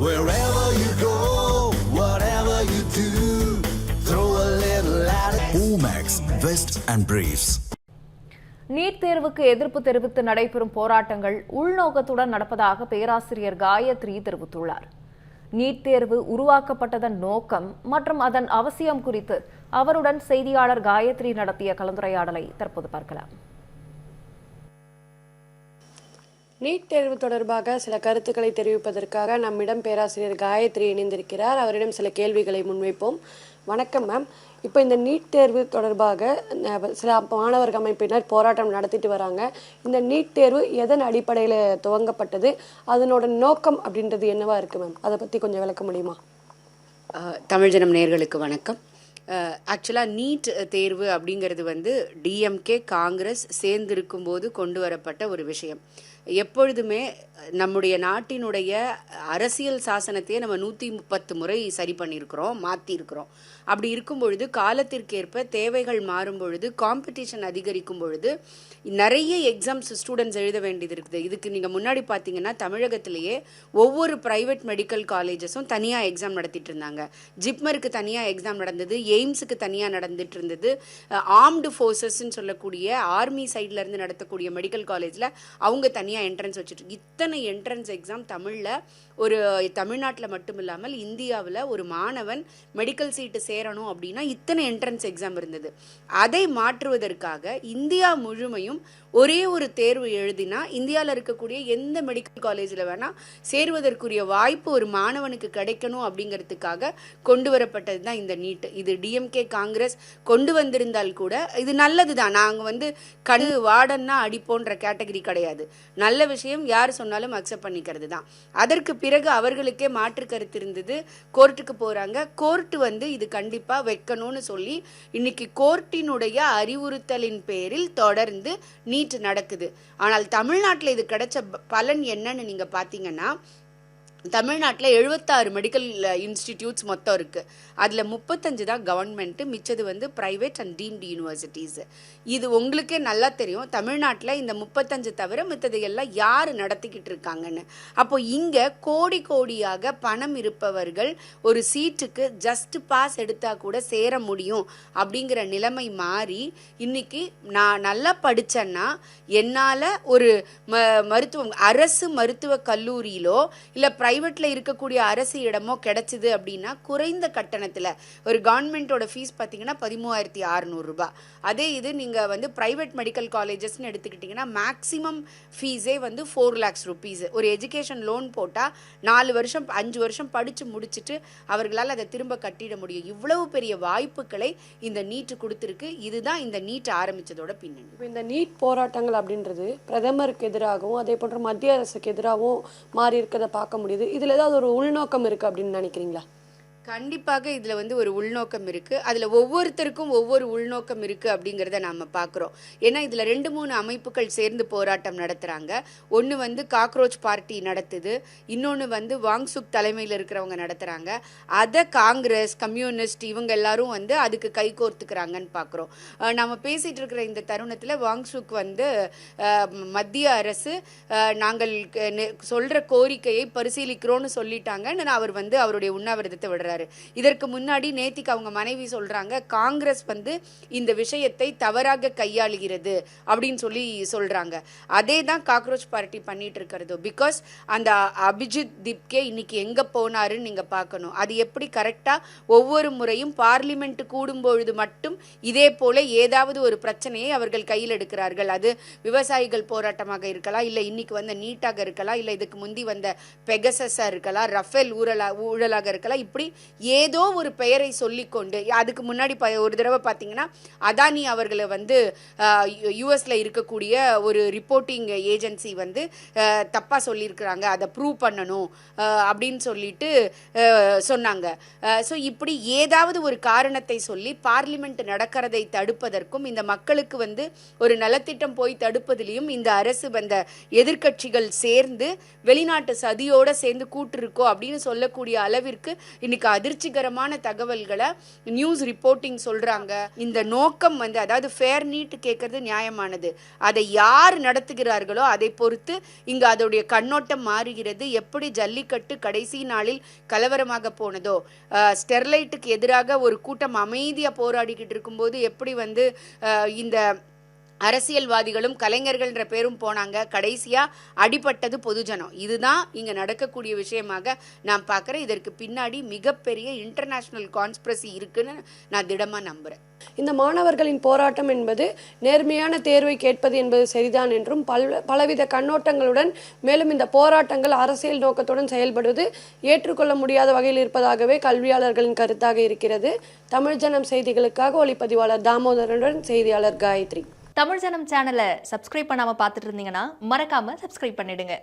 Wherever you go, whatever you do, throw a little at it. Omax, Vest and Briefs. NEET தேர்வுக்கு எதிர்ப்பு தெரிவித்து நடைபெறும் போராட்டங்கள் உள்நோக்கத்துடன் நடப்பதாக பேராசிரியர் காயத்ரி தெரிவித்துள்ளார். நீட் தேர்வு உருவாக்கப்பட்டதன் நோக்கம் மற்றும் அதன் அவசியம் குறித்து அவருடன் செய்தியாளர் காயத்ரி நடத்திய கலந்துரையாடலை தற்போது பார்க்கலாம். நீட் தேர்வு தொடர்பாக சில கருத்துக்களை தெரிவிப்பதற்காக நம்மிடம் பேராசிரியர் காயத்ரி இணைந்திருக்கிறார். அவரிடம் சில கேள்விகளை முன்வைப்போம். வணக்கம் மேம். இப்போ இந்த நீட் தேர்வு தொடர்பாக சில மாணவர் அமைப்பினர் போராட்டம் நடத்திட்டு வராங்க. இந்த நீட் தேர்வு எதன் அடிப்படையில் துவங்கப்பட்டது, அதனோட நோக்கம் அப்படின்றது என்னவா இருக்கு மேம்? அதை பற்றி கொஞ்சம் விளக்க முடியுமா? தமிழ் ஜனம் நேயர்களுக்கு வணக்கம். ஆக்சுவலாக நீட் தேர்வு அப்படிங்கிறது வந்து டிஎம்கே காங்கிரஸ் சேர்ந்திருக்கும் போது கொண்டு வரப்பட்ட ஒரு விஷயம். எப்பொழுதுமே நம்முடைய நாட்டினுடைய அரசியல் சாசனத்தையே நம்ம 130 முறை சரி பண்ணியிருக்கிறோம், மாற்றிருக்கிறோம். அப்படி இருக்கும் பொழுது காலத்திற்கேற்ப தேவைகள் மாறும் பொழுது, காம்படிஷன் அதிகரிக்கும் பொழுது நிறைய எக்ஸாம்ஸ் ஸ்டூடெண்ட்ஸ் எழுத வேண்டியது இருக்குது. இதுக்கு நீங்கள் முன்னாடி பார்த்தீங்கன்னா தமிழகத்திலேயே ஒவ்வொரு ப்ரைவேட் மெடிக்கல் காலேஜஸும் தனியாக எக்ஸாம் நடத்திட்டு இருந்தாங்க. ஜிப்மருக்கு தனியாக எக்ஸாம் நடந்தது, எய்ம்ஸுக்கு தனியாக நடந்துட்டு இருந்தது. ஆர்ம்டு ஃபோர்ஸஸ்ன்னு சொல்லக்கூடிய ஆர்மி சைட்லேருந்து நடத்தக்கூடிய மெடிக்கல் காலேஜில் அவங்க தனியாக என்ட்ரன்ஸ் வச்சுட்டு, இத்தனை என்ட்ரன்ஸ் எக்ஸாம் ஒரு தமிழ்நாட்டில் மட்டும் இல்லாமல் இந்தியாவில் ஒரு மாணவன் மெடிக்கல் சீட்டு சேரணும் அப்படின்னா இத்தனை என்ட்ரன்ஸ் எக்ஸாம் இருந்தது. அதை மாற்றுவதற்காக இந்தியா முழுமையும் ஒரே ஒரு தேர்வு எழுதினா இந்தியாவில் இருக்கக்கூடிய எந்த மெடிக்கல் காலேஜில் வேணால் சேருவதற்குரிய வாய்ப்பு ஒரு மாணவனுக்கு கிடைக்கணும் அப்படிங்கிறதுக்காக கொண்டு வரப்பட்டது தான் இந்த நீட். இது டிஎம்கே காங்கிரஸ் கொண்டு வந்திருந்தால் கூட இது நல்லது தான். நாங்கள் வாடன்னா அடிப்போன்ற கேட்டகரி கிடையாது. நல்ல விஷயம் யார் சொன்னாலும் அக்செப்ட் பண்ணிக்கிறது தான். அதற்கு பிறகு அவர்களுக்கே மாற்று கருத்து இருந்தது. கோர்ட்டுக்கு போகிறாங்க. கோர்ட்டு இது கண்டிப்பாக வைக்கணும்னு சொல்லி இன்னைக்கு கோர்ட்டினுடைய அறிவுறுத்தலின் பேரில் தொடர்ந்து நீட் நடக்குது. ஆனால் தமிழ்நாட்டில் இது கிடைச்ச பலன் என்னன்னு நீங்க பாத்தீங்கன்னா, தமிழ்நாட்டில் 76 மெடிக்கல் இன்ஸ்டிடியூட்ஸ் மொத்தம் இருக்குது. அதில் 35 தான் கவர்மெண்ட்டு, மிச்சது ப்ரைவேட் அண்ட் டீம்டு யூனிவர்சிட்டிஸ். இது உங்களுக்கே நல்லா தெரியும். தமிழ்நாட்டில் இந்த 35 தவிர மித்தது எல்லாம் யார் நடத்திக்கிட்டு இருக்காங்கன்னு. அப்போ இங்கே கோடி கோடியாக பணம் இருப்பவர்கள் ஒரு சீட்டுக்கு ஜஸ்ட் பாஸ் எடுத்தால் கூட சேர முடியும் அப்படிங்கிற நிலைமை மாறி, இன்னைக்கு நான் நல்லா படித்தேன்னா என்னால் ஒரு அரசு மருத்துவ கல்லூரியிலோ இல்லை பிரைவேட்டில் இருக்கக்கூடிய அரசு இடமோ கிடைச்சிது அப்படின்னா குறைந்த கட்டணத்தில் ஒரு கவர்மெண்ட்டோட ஃபீஸ் பார்த்தீங்கன்னா 13,600 ரூபாய். அதே இது நீங்கள் ப்ரைவேட் மெடிக்கல் காலேஜஸ்ன்னு எடுத்துக்கிட்டிங்கன்னா மேக்ஸிமம் ஃபீஸே 4 lakhs rupees. ஒரு எஜுகேஷன் லோன் போட்டால் 4 வருஷம் 5 வருஷம் படித்து முடிச்சுட்டு அவர்களால் அதை திரும்ப கட்டிட முடியும். இவ்வளவு பெரிய வாய்ப்புகளை இந்த நீட் கொடுத்துருக்கு. இதுதான் இந்த நீட் ஆரம்பித்ததோட பின்னணி. இந்த நீட் போராட்டங்கள் அப்படின்றது பிரதமருக்கு எதிராகவும் அதே போன்ற மத்திய அரசுக்கு எதிராகவும் மாறி இருக்கிறத பார்க்க முடியுது. இதுல ஏதாவது ஒரு உள்நோக்கம் இருக்கு அப்படின்னு நினைக்கிறீங்களா? கண்டிப்பாக இதில் ஒரு உள்நோக்கம் இருக்குது. அதில் ஒவ்வொருத்தருக்கும் ஒவ்வொரு உள்நோக்கம் இருக்குது அப்படிங்கிறத நாம் பார்க்குறோம். ஏன்னா இதில் 2-3 அமைப்புகள் சேர்ந்து போராட்டம் நடத்துகிறாங்க. ஒன்று காக்ரோச் பார்ட்டி நடத்துது, இன்னொன்று வாங்சுக் தலைமையில் இருக்கிறவங்க நடத்துகிறாங்க. அதை காங்கிரஸ், கம்யூனிஸ்ட் இவங்க எல்லாரும் அதுக்கு கை கோர்த்துக்கிறாங்கன்னு பார்க்குறோம். நம்ம பேசிகிட்டு இருக்கிற இந்த தருணத்தில் வாங்சுக் மத்திய அரசு நாங்கள் சொல்கிற கோரிக்கையை பரிசீலிக்கிறோன்னு சொல்லிட்டாங்கன்னு அவர் அவருடைய உண்ணாவிரதத்தை விடுறாரு. இதற்கு முன்னாடி நேத்திக்கு அவங்க மனைவி சொல்றாங்க, காங்கிரஸ் இந்த விஷயத்தை தவறாக கையாளுகிறது அப்படின்னு சொல்லி சொல்றாங்க. அதே தான் காக்ரோச் பார்ட்டி பண்ணிட்டு இருக்கிறது. பிகாஸ் அந்த அபிஜித் திப்கே இன்னைக்கு எங்க போனாருன்னு நீங்க பார்க்கணும். அது எப்படி கரெக்டா ஒவ்வொரு முறையும் பார்லிமெண்ட் கூடும்பொழுது மட்டும் இதே போல ஏதாவது ஒரு பிரச்சனையை அவர்கள் கையில் எடுக்கிறார்கள். அது விவசாயிகள் போராட்டமாக இருக்கலாம், இல்லை இன்னைக்கு நீட்டாக இருக்கலாம், இல்லை இதுக்கு முந்தி பெகசஸா இருக்கலாம், ரஃபேல் ஊழலாக இருக்கலாம். இப்படி ஏதோ ஒரு பெயரை சொல்லிக்கொண்டு, அதுக்கு முன்னாடி ஒரு தடவை பார்த்தீங்கன்னா அதானி அவர்களை யூஎஸ்ல இருக்கக்கூடிய ஒரு ரிப்போர்ட்டிங் ஏஜென்சி தப்பா சொல்லியிருக்கிறாங்க, அதை ப்ரூவ் பண்ணணும் அப்படின்னு சொல்லிட்டு சொன்னாங்க. ஸோ இப்படி ஏதாவது ஒரு காரணத்தை சொல்லி பார்லிமெண்ட் நடக்கிறதை தடுப்பதற்கும் இந்த மக்களுக்கு ஒரு நலத்திட்டம் போய் தடுப்பதிலையும் இந்த அரசு எதிர்கட்சிகள் சேர்ந்து வெளிநாட்டு சதியோட சேர்ந்து கூட்டிருக்கோ அப்படின்னு சொல்லக்கூடிய அளவிற்கு இன்னைக்கு அதிர்ச்சிகரமான தகவல்களை நியூஸ் ரிப்போர்ட்டிங் சொல்றாங்க. இந்த நோக்கம் வந்து அதாவது ஃபேர் நீட் கேட்கறது நியாயமானது, அதை யார் நடத்துகிறார்களோ அதை பொறுத்து இங்கு அதோடைய கண்ணோட்டம் மாறுகிறது. எப்படி ஜல்லிக்கட்டு கடைசி நாளில் கலவரமாக போனதோ, ஸ்டெர்லைட்டுக்கு எதிராக ஒரு கூட்டம் அமைதியா போராடிக்கிட்டு இருக்கும்போது எப்படி வந்து இந்த அரசியல்வாதிகளும் கலைஞர்கள்ன்ற பேரும் போனாங்க, கடைசியா அடிபட்டது பொதுஜனம். இதுதான் இங்க நடக்கக்கூடிய விஷயமாக நான் பார்க்குறேன். இதற்கு பின்னாடி மிகப்பெரிய இன்டர்நேஷனல் கான்ஸ்பிரசி இருக்குன்னு நான் திடமா நம்புறேன். இந்த மாணவர்களின் போராட்டம் என்பது நேர்மையான தேர்வை கேட்பது என்பது சரிதான் என்றும் பலவித கண்ணோட்டங்களுடன் மேலும் இந்த போராட்டங்கள் அரசியல் நோக்கத்துடன் செயல்படுவது ஏற்றுக்கொள்ள முடியாத வகையில் இருப்பதாகவே கல்வியாளர்களின் கருத்தாக இருக்கிறது. தமிழ் ஜனம் செய்திகளுக்காக ஒளிப்பதிவாளர் தாமோதரனுடன் செய்தியாளர் காயத்ரி. தமிழ் ஜனம் சேனலை சப்ஸ்கிரைப் பண்ணாம பார்த்துட்டு இருந்தீங்கன்னா மறக்காம சப்ஸ்கிரைப் பண்ணிடுங்க.